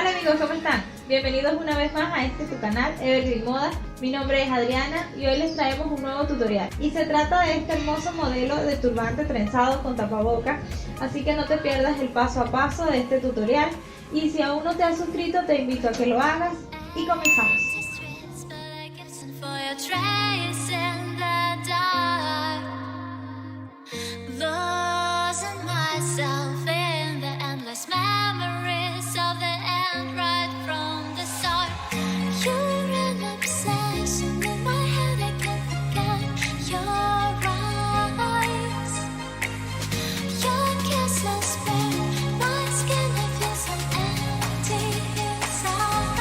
Hola amigos, ¿cómo están? Bienvenidos una vez más a este tu canal, Evergreen Moda. Mi nombre es Adriana y hoy les traemos un nuevo tutorial. Y se trata de este hermoso modelo de turbante trenzado con tapabocas. Así que no te pierdas el paso a paso de este tutorial. Y si aún no te has suscrito, te invito a que lo hagas y comenzamos. Trace in the dark, losing myself in the endless memories of the end right from the start. You're an obsession in my head, I can't forget your eyes. Your kisses burn my skin, I feel so empty inside.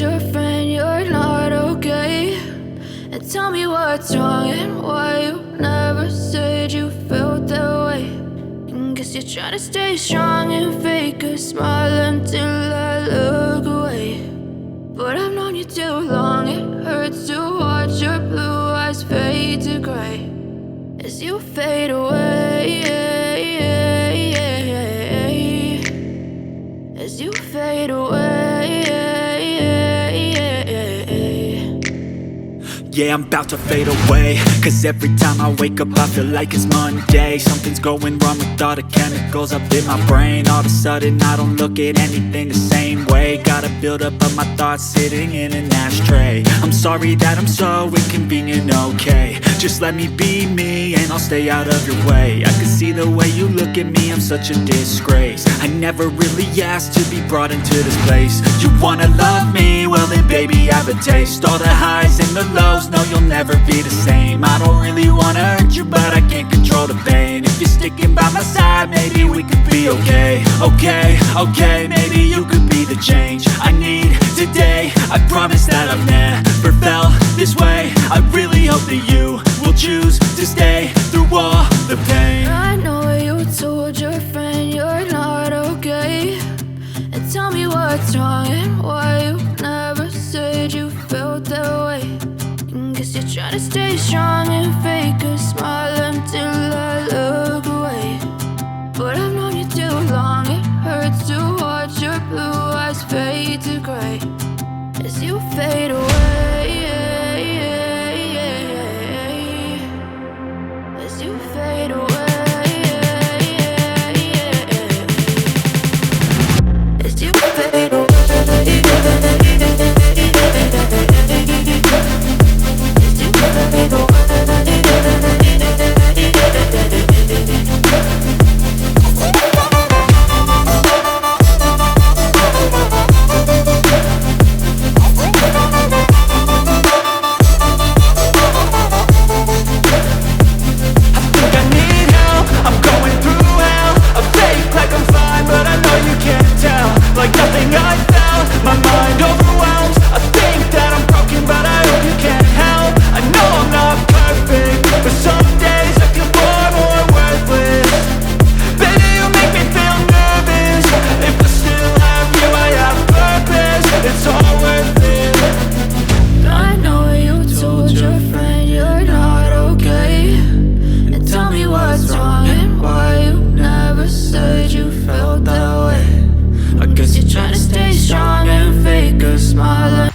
your friend you're not okay, and tell me what's wrong and why you never said you felt that way. And guess you're trying to stay strong and fake a smile until I look away. But I've known you too long, it hurts to watch your blue eyes fade to gray as you fade away, as you fade away. Yeah, I'm about to fade away, cause every time I wake up I feel like it's Monday. Something's going wrong with all the chemicals up in my brain. All of a sudden I don't look at anything the same way. Gotta build up of my thoughts sitting in an ashtray. I'm sorry that I'm so inconvenient, okay. Just let me be me and I'll stay out of your way. I can see the way you look at me, I'm such a disgrace. I never really asked to be brought into this place. You wanna love me? Well then baby I have a taste. All the highs and the lows, no you'll never be the same. I don't really wanna hurt you but I can't control the pain. If you're sticking by my side maybe we could be okay. Okay, maybe you could be the change I need today. I promise that I've never felt this way. I really hope that you will choose to stay through all the pain. I know you told your friend you're not okay, and tell me what's wrong and why you never said you felt that way. And guess you're trying to stay strong and fake a smile until I look away. But I've known you too long, it hurts to watch your blue eyes fade to gray as you fade away, as you fade away, as you fade away. Like nothing I felt, my mind overwhelms. I think that I'm broken, but I hope you can't help. I know I'm not perfect, but some days I feel far more worthless. Baby, you make me feel nervous. If I still have you, I have purpose. It's all worth it. I know you told your friend you're not okay, and tell me what's wrong and why you never said you felt that way. I guess you're trying to stay strong and fake a smile